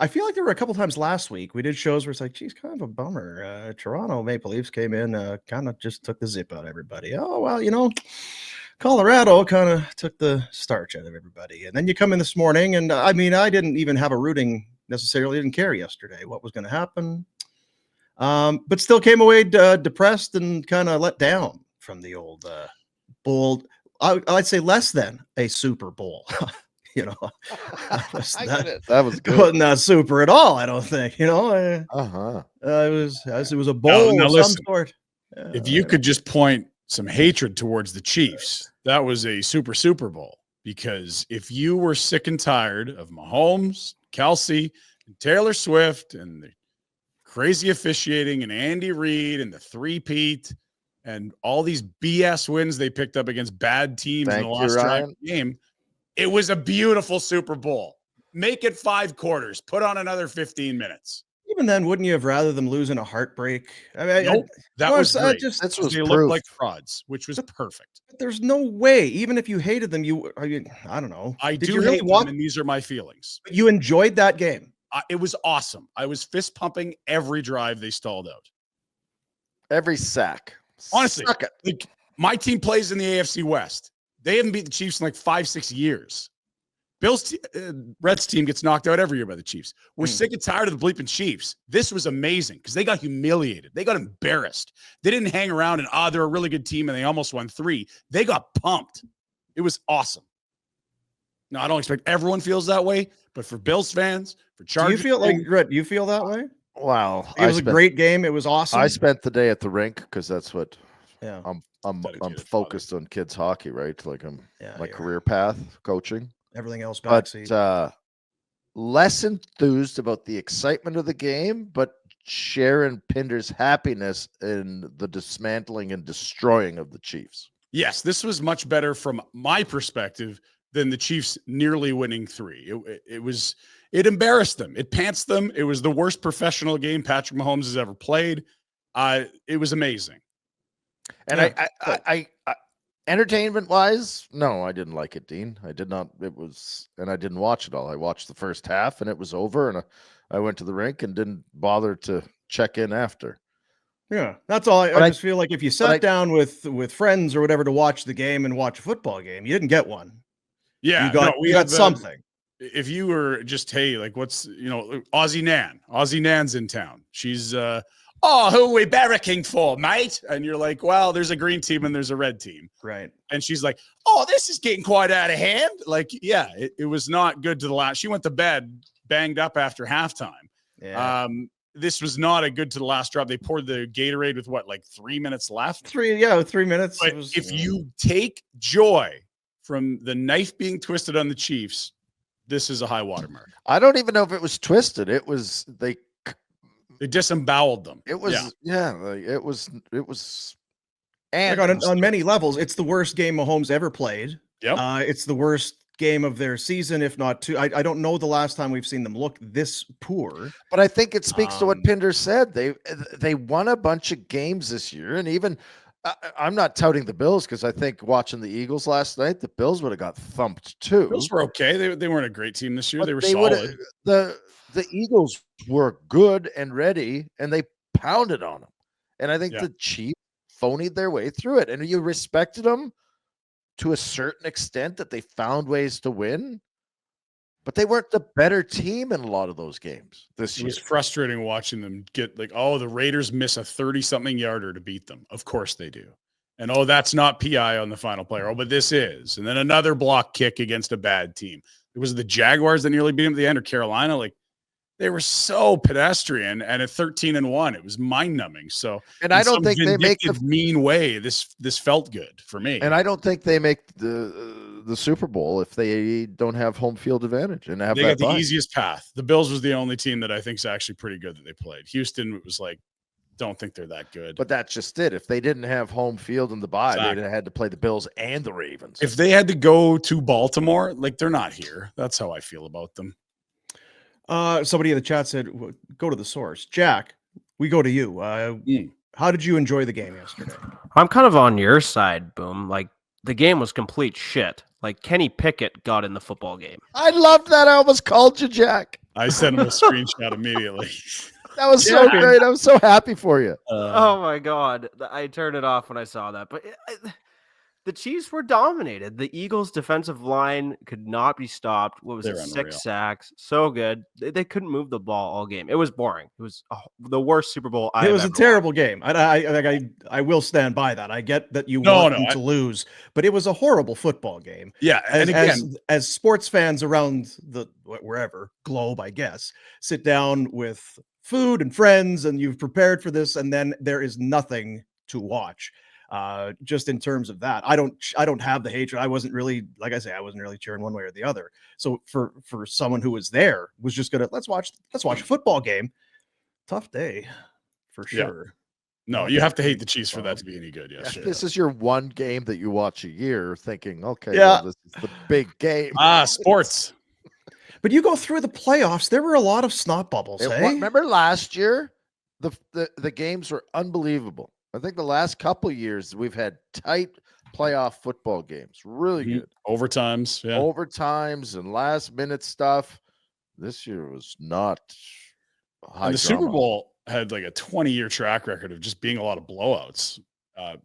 I feel like there were a couple times last week we did shows where it's like, geez, kind of a bummer. Toronto Maple Leafs came in, kind of just took the zip out of everybody. Oh, well, Colorado kind of took the starch out of everybody. And then you come in this morning, and I didn't even have a rooting necessarily, didn't care yesterday what was going to happen. But still came away depressed and kind of let down from the old bold. I'd say less than a Super Bowl. That was good. Wasn't that super at all, I don't think. It was a bowl of some sort. If you could just point some hatred towards the Chiefs, that was a Super Bowl. Because if you were sick and tired of Mahomes, Kelsey, and Taylor Swift, and the crazy officiating, and Andy Reid, and the three-peat, and all these BS wins they picked up against bad teams in the last drive of the game, it was a beautiful Super Bowl. Make it 5 quarters. Put on another 15 minutes. Even then, wouldn't you have rather them lose in a heartbreak? Nope. That was great. This was they proof. looked like frauds, which was perfect. There's no way. Even if you hated them, I don't know. I do hate them, and these are my feelings. You enjoyed that game. It was awesome. I was fist pumping every drive they stalled out. Every sack. Honestly, like, my team plays in the AFC West. They haven't beat the Chiefs in like 5-6 years. Rhett's team gets knocked out every year by the Chiefs. We're sick and tired of the bleeping Chiefs. This was amazing because they got humiliated. They got embarrassed. They didn't hang around and, they're a really good team and they almost won 3. They got pumped. It was awesome. Now, I don't expect everyone feels that way, but for Bills fans, for Chargers. Do you feel like, Rhett, you feel that way? Wow. It was a great game. It was awesome. I spent the day at the rink because that's what I'm focused on kids hockey, right? Like my career path, coaching. Everything else backseat. But less enthused about the excitement of the game, but sharing Pinder's happiness in the dismantling and destroying of the Chiefs. Yes, this was much better from my perspective than the Chiefs nearly winning 3. It embarrassed them. It pantsed them. It was the worst professional game Patrick Mahomes has ever played. It was amazing. And I entertainment wise, no, I didn't like it, Dean. I did not. And I didn't watch it all. I watched the first half and it was over, and I went to the rink and didn't bother to check in after. Yeah, that's all. I just feel like if you sat down with friends or whatever to watch the game and watch a football game, you didn't get one. Yeah, you got something. If you were just, hey, like, what's, Aussie Nan's in town. She's, who are we barracking for, mate? And you're like, well, there's a green team and there's a red team. Right. And she's like, this is getting quite out of hand. Like, yeah, it was not good to the last. She went to bed banged up after halftime. Yeah. This was not a good to the last drop. They poured the Gatorade with 3 minutes left? 3 minutes. But if you take joy from the knife being twisted on the Chiefs, this is a high watermark. I don't even know if it was twisted. It was they disemboweled them. It was it was and on many levels, it's the worst game Mahomes ever played. Yeah. It's the worst game of their season, if not 2. I don't know the last time we've seen them look this poor. But I think it speaks to what Pinder said. They won a bunch of games this year, and even I'm not touting the Bills because I think watching the Eagles last night, the Bills would have got thumped too. Bills were okay. They weren't a great team this year. But they were solid. The Eagles were good and ready, and they pounded on them. And I think the Chiefs phonied their way through it. And you respected them to a certain extent that they found ways to win, but they weren't the better team in a lot of those games this year. It was frustrating watching them get the Raiders miss a 30-something yarder to beat them. Of course they do. And, that's not PI on the final play. But this is. And then another block kick against a bad team. It was the Jaguars that nearly beat them at the end, or Carolina. They were so pedestrian, and at 13-1, it was mind-numbing. So, and I don't think they make the mean way. This felt good for me. And I don't think they make the Super Bowl if they don't have home field advantage and have they got the easiest path. The Bills was the only team that I think is actually pretty good that they played. Houston was don't think they're that good. But that's just it. If they didn't have home field in the bye, they'd have had to play the Bills and the Ravens. If they had to go to Baltimore, they're not here. That's how I feel about them. Somebody in the chat said, go to the source. Jack, we go to you. How did you enjoy the game yesterday? I'm kind of on your side, Boom. The game was complete shit. Kenny Pickett got in the football game. I loved that. I almost called you Jack. I sent him a screenshot immediately. That was so great. I'm so happy for you. Oh my God. I turned it off when I saw that. But the Chiefs were dominated. The Eagles' defensive line could not be stopped. What was They're it? unreal. 6 sacks. So good. They couldn't move the ball all game. It was boring. It was the worst Super Bowl I've It was a ever terrible game. I will stand by that. I get that you want them to lose, but it was a horrible football game. Yeah, and again, as sports fans around the wherever globe, I guess, sit down with food and friends, and you've prepared for this, and then there is nothing to watch. Just in terms of that, I don't have the hatred. I wasn't really, like I say, I wasn't really cheering one way or the other. So for someone who was there, was just gonna let's watch a football game. Tough day. For sure. Yeah. No, you have to hate the Chiefs for that to be any good. Yes, This is your one game that you watch a year, thinking, okay, Yeah. well, this is the big game. Sports. But you go through the playoffs, there were a lot of snot bubbles. Remember last year, the games were unbelievable. I think the last couple of years we've had tight playoff football games, really good overtimes, overtimes and last minute stuff. This year was not high and the drama. Super Bowl had like a 20-year track record of just being a lot of blowouts.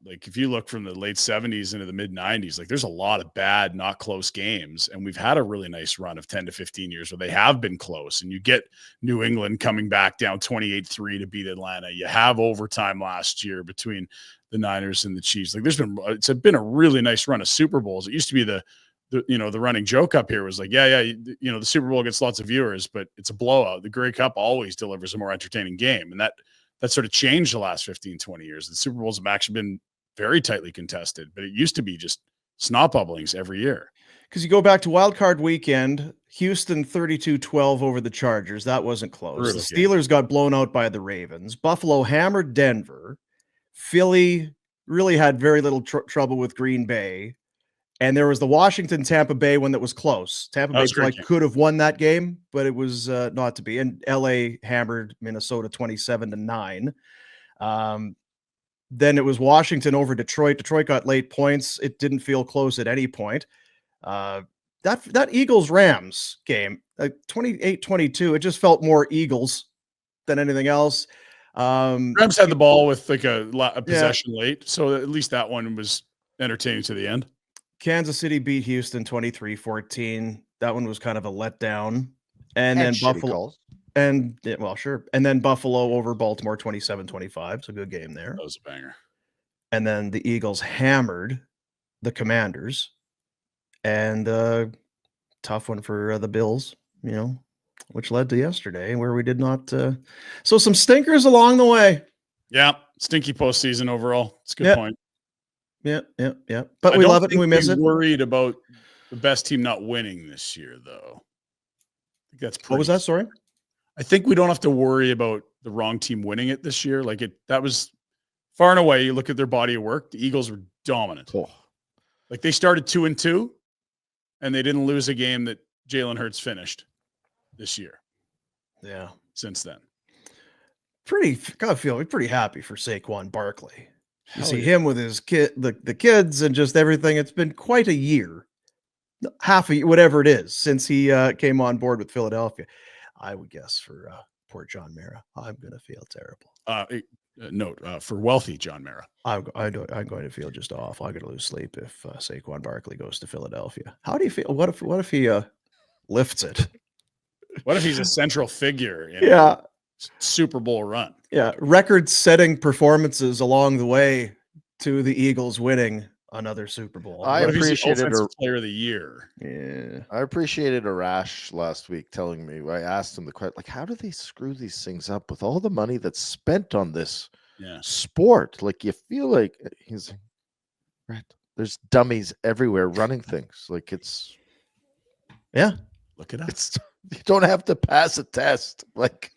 Like if you look from the late 70s into the mid 90s, like there's a lot of bad, not close games. And we've had a really nice run of 10 to 15 years where they have been close, and you get New England coming back down 28-3 to beat Atlanta. You have overtime last year between the Niners and the Chiefs. Like it's been a really nice run of Super Bowls. It used to be the running joke up here was like, the Super Bowl gets lots of viewers, but it's a blowout. The Grey Cup always delivers a more entertaining game. And that sort of changed the last 15, 20 years. The Super Bowls have actually been very tightly contested, but it used to be just snot bubblings every year. Because you go back to wild card weekend, Houston 32-12 over the Chargers. That wasn't close. The Steelers got blown out by the Ravens. Buffalo hammered Denver. Philly really had very little trouble with Green Bay. And there was the Washington-Tampa Bay one that was close. Tampa Bay could have won that game, but it was not to be. And LA hammered Minnesota 27-9. Then it was Washington over Detroit. Detroit got late points. It didn't feel close at any point. That Eagles-Rams game, 28-22, it just felt more Eagles than anything else. Rams had the ball with like a possession late, so at least that one was entertaining to the end. Kansas City beat Houston 23-14. That one was kind of a letdown. And then Buffalo and then Buffalo over Baltimore 27-25. So good game there. That was a banger. And then the Eagles hammered the Commanders, and tough one for the Bills, which led to yesterday where we did not. So some stinkers along the way. Yeah. Stinky postseason overall. It's a good point. Yeah. But we love it and we miss it. Worried about the best team not winning this year, though. I think that's what was that? Sorry. I think we don't have to worry about the wrong team winning it this year. That was far and away. You look at their body of work. The Eagles were dominant. Like they started 2-2, and they didn't lose a game that Jalen Hurts finished this year. Yeah. Since then, gotta feel pretty happy for Saquon Barkley. You see him with his the kids and just everything. It's been quite a year, half a year, whatever it is, since he came on board with Philadelphia. I would guess for poor John Mara, I'm going to feel terrible. Note for wealthy John Mara, I'm going to feel just awful. I'm going to lose sleep if Saquon Barkley goes to Philadelphia. How do you feel? What if he lifts it? What if he's a central figure in a Super Bowl run? Yeah, record-setting performances along the way to the Eagles winning another Super Bowl. I appreciated player of the year. Yeah, I appreciated Arash last week telling me. I asked him the question, like, how do they screw these things up with all the money that's spent on this sport? Like, you feel like he's right. There's dummies everywhere running things. Like it's look it up. You don't have to pass a test. Like.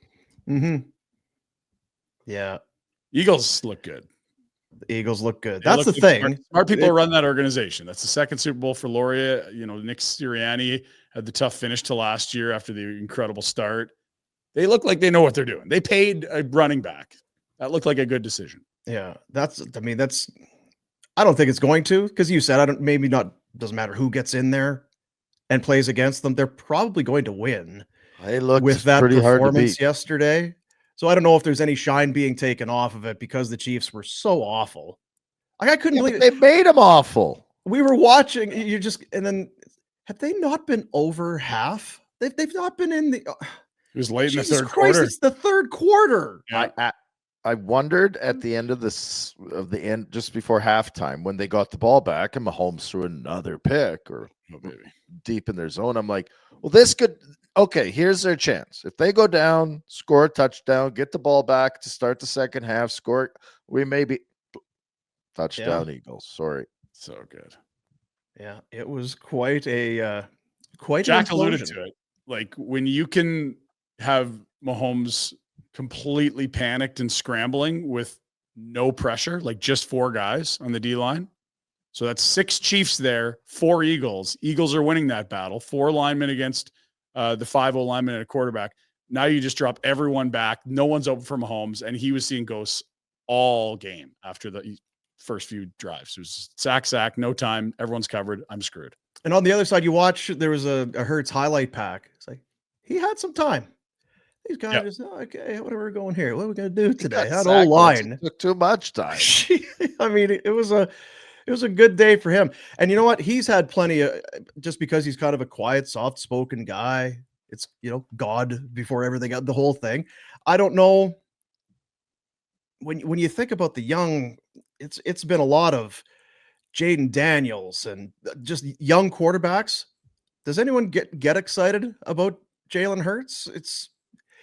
Yeah. Eagles look good. The Eagles look good. That's the thing. Smart people run that organization. That's the second Super Bowl for Laurier. Nick Sirianni had the tough finish to last year after the incredible start. They look like they know what they're doing. They paid a running back. That looked like a good decision. Yeah. I don't think it's going to, because you said, doesn't matter who gets in there and plays against them. They're probably going to win. It looked with that pretty hard to performance beat. yesterday. So I don't know if there's any shine being taken off of it because the Chiefs were so awful. Like, I couldn't believe They made him awful. We were watching. And then have they not been over half? They've not been in the. It was late in the Jesus third Christ, quarter. it's the third quarter. Yeah. I wondered at the end of the end, just before halftime, when they got the ball back and Mahomes threw another pick or deep in their zone. I'm like, well, this could. Okay, here's their chance. If they go down, score a touchdown, get the ball back to start the second half, score, we may be touchdown Eagles. Sorry. So good. Yeah, it was quite a quite. Jack alluded to it. Like when you can have Mahomes completely panicked and scrambling with no pressure, like just 4 guys on the D line. So that's 6 Chiefs there, 4 Eagles. Eagles are winning that battle. 4 linemen against the 5-0 lineman and a quarterback. Now you just drop everyone back. No one's open for Mahomes, and he was seeing ghosts all game after the first few drives. It was sack, no time. Everyone's covered. I'm screwed. And on the other side, you watch, there was a Hurts highlight pack. It's like, he had some time. These guys just, okay, what are we going here? What are we going to do today? That old line took too much time. I mean, it was a good day for him. And you know what? He's had plenty of, just because he's kind of a quiet, soft-spoken guy. It's, God before everything, the whole thing. I don't know. When you think about the young, it's been a lot of Jaden Daniels and just young quarterbacks. Does anyone get excited about Jalen Hurts?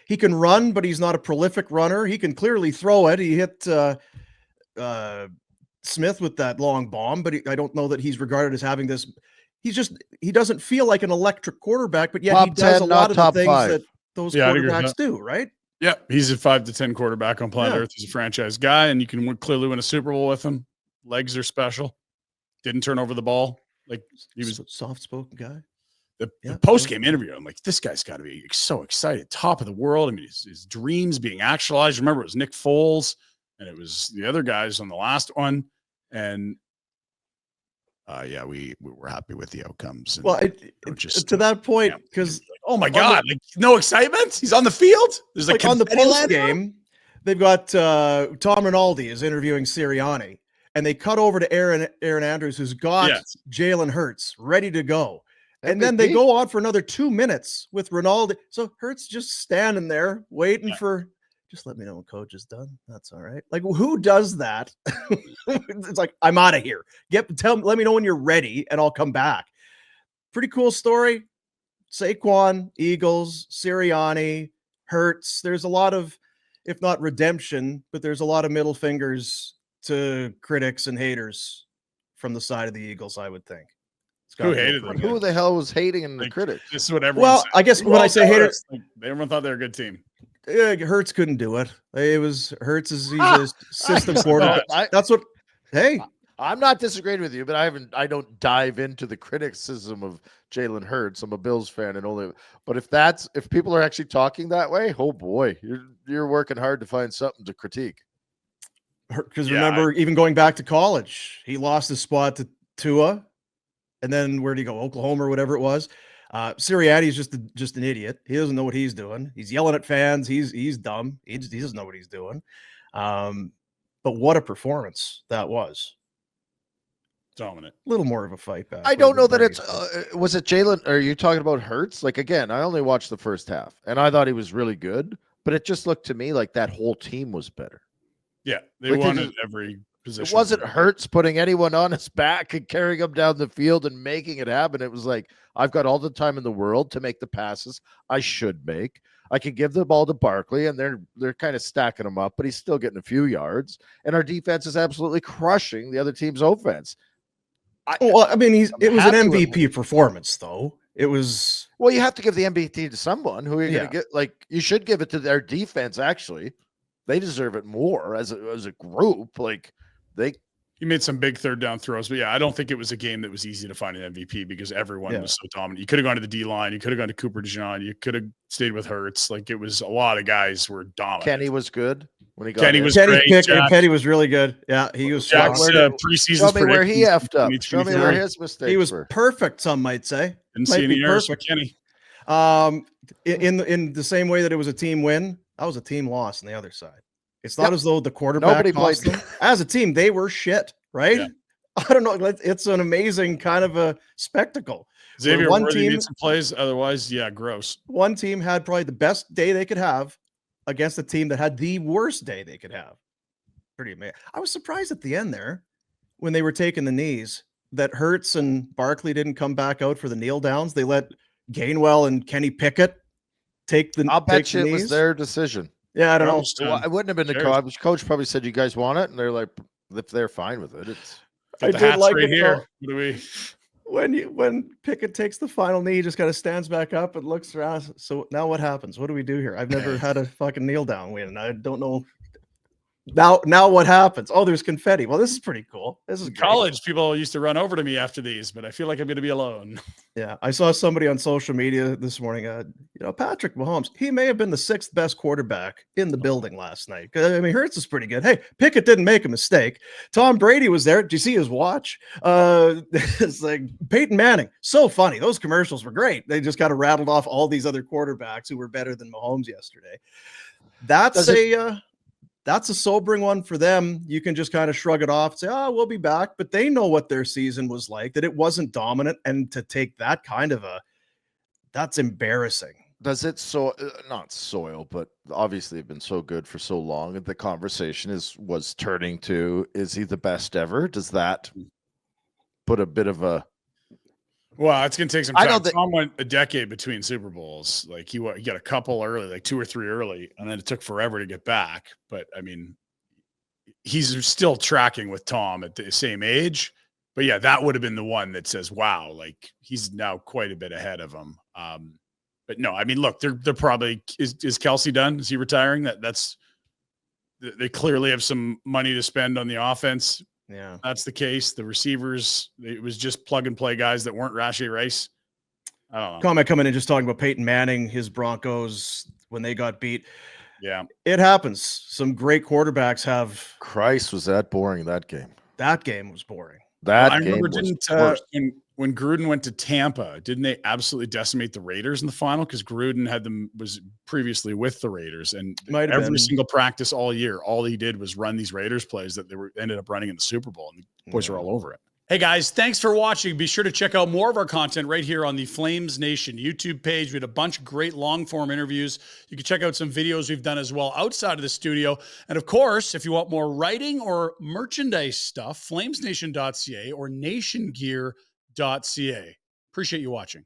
He can run, but he's not a prolific runner. He can clearly throw it. He hit Smith with that long bomb, but I don't know that he's regarded as having this. He doesn't feel like an electric quarterback, but yet top he does 10, a lot of the things 5. that those quarterbacks do, right? Yeah, he's a 5 to 10 quarterback on planet Earth. He's a franchise guy, and you can clearly win a Super Bowl with him. Legs are special. Didn't turn over the ball. Like he was a soft-spoken guy. The post-game interview, I'm like, this guy's got to be so excited. Top of the world. I mean, his dreams being actualized. Remember, it was Nick Foles, and it was the other guys on the last one. And we were happy with the outcomes. And well, to that point, because oh my God, like no excitement. He's on the field. There's like on the post game, they've got Tom Rinaldi is interviewing Sirianni, and they cut over to Aaron Andrews, who's got Jalen Hurts ready to go. MVP. And then they go on for another 2 minutes with Rinaldi. So Hurts just standing there waiting for, just let me know when coach is done. That's all right. Like, who does that? It's like, I'm out of here. Let me know when you're ready and I'll come back. Pretty cool story. Saquon, Eagles, Sirianni, Hurts. There's a lot of, if not redemption, but there's a lot of middle fingers to critics and haters from the side of the Eagles, I would think. Who hated them? Who the hell was hating in the critics? This is what everyone said. I guess when I say haters, everyone thought they were a good team. Hurts couldn't do it. It was Hurts is he's a system quarterback. That's what. Hey, I'm not disagreeing with you, but I don't dive into the criticism of Jalen Hurts. I'm a Bills fan and only. But if people are actually talking that way, oh boy, you're working hard to find something to critique. Because remember, even going back to college, he lost his spot to Tua. And then where did he go? Oklahoma or whatever it was. Sirianni is just an idiot. He doesn't know what he's doing. He's yelling at fans. He's dumb. He doesn't know what he's doing. But what a performance that was. Dominant. A little more of a fight back. I don't know that it's was it Jalen? Are you talking about Hurts? Like again, I only watched the first half, and I thought he was really good. But it just looked to me like that whole team was better. Yeah, they won at every position. It wasn't Hurts putting anyone on his back and carrying him down the field and making it happen. It was like, I've got all the time in the world to make the passes I should make. I can give the ball to Barkley, and they're kind of stacking him up, but he's still getting a few yards. And our defense is absolutely crushing the other team's offense. It was an MVP performance, though. It was. Well, you have to give the MVP to someone who you're going to get. Like, you should give it to their defense, actually. They deserve it more as a group. Like, he made some big third down throws, but I don't think it was a game that was easy to find an MVP because everyone was so dominant. You could have gone to the D line, you could have gone to Cooper DeJean, you could have stayed with Hurts. Like, it was a lot of guys were dominant. Kenny was good when he got Kenny was great. Kenny was really good. Yeah, he was. Jack's preseason. Show me where he effed up. Show me where his mistakes He was were. perfect. Some might say. Didn't see any errors for Kenny. In the same way that it was a team win, that was a team loss on the other side. It's not Yep. as though the quarterback Nobody cost played. them. As a team, they were shit, right? Yeah. I don't know. It's an amazing kind of a spectacle. Xavier one Worthy team- made some plays. Otherwise, yeah, gross. One team had probably the best day they could have against a team that had the worst day they could have. Pretty amazing. I was surprised at the end there when they were taking the knees that Hurts and Barkley didn't come back out for the kneel downs. They let Gainwell and Kenny Pickett take the I'll bet take you the it was knees. their decision. Yeah, I don't know. Almost, Well, it wouldn't have been the Cheers. coach. Coach probably said, "You guys want it," and they're like, "If they're fine with it, it's." got I the did hats like right it, here. though. What do we? When Pickett takes the final knee, he just kind of stands back up and looks around. So now what happens? What do we do here? I've never had a fucking kneel down win. I don't know. Now what happens? Oh, there's confetti. Well, this is pretty cool. This is In great. college, people used to run over to me after these, but I feel like I'm going to be alone. Yeah, I saw somebody on social media this morning. Patrick Mahomes, he may have been the 6th best quarterback in the building last night. I mean, Hurts is pretty good. Hey, Pickett didn't make a mistake. Tom Brady was there. Did you see his watch? It's like Peyton Manning. So funny. Those commercials were great. They just kind of rattled off all these other quarterbacks who were better than Mahomes yesterday. That's a sobering one for them. You can just kind of shrug it off and say, oh, we'll be back. But they know what their season was like, that it wasn't dominant. And to take that kind of that's embarrassing. Does it not soil, but obviously they've been so good for so long. And the conversation was turning to, is he the best ever? Does that put a bit of a. Well, it's going to take some time. I know that Tom went a decade between Super Bowls. Like he got a couple early, like 2 or 3 early, and then it took forever to get back. But I mean, he's still tracking with Tom at the same age. But yeah, that would have been the one that says, wow, like he's now quite a bit ahead of him. But no, I mean, look, they're probably is Kelsey done? Is he retiring? They clearly have some money to spend on the offense. Yeah, that's the case. The receivers, it was just plug and play guys that weren't Rashi Rice. I don't know. Comment coming in just talking about Peyton Manning, his Broncos when they got beat. Yeah, it happens. Some great quarterbacks have. Christ, was that boring? That game. That game was boring. I remember when Gruden went to Tampa, didn't they absolutely decimate the Raiders in the final? Because Gruden was previously with the Raiders, and every single practice all year, all he did was run these Raiders plays that ended up running in the Super Bowl, and the boys were all over it. Hey guys, thanks for watching. Be sure to check out more of our content right here on the Flames Nation YouTube page. We had a bunch of great long-form interviews. You can check out some videos we've done as well outside of the studio. And of course, if you want more writing or merchandise stuff, flamesnation.ca or nationgear.ca. Appreciate you watching.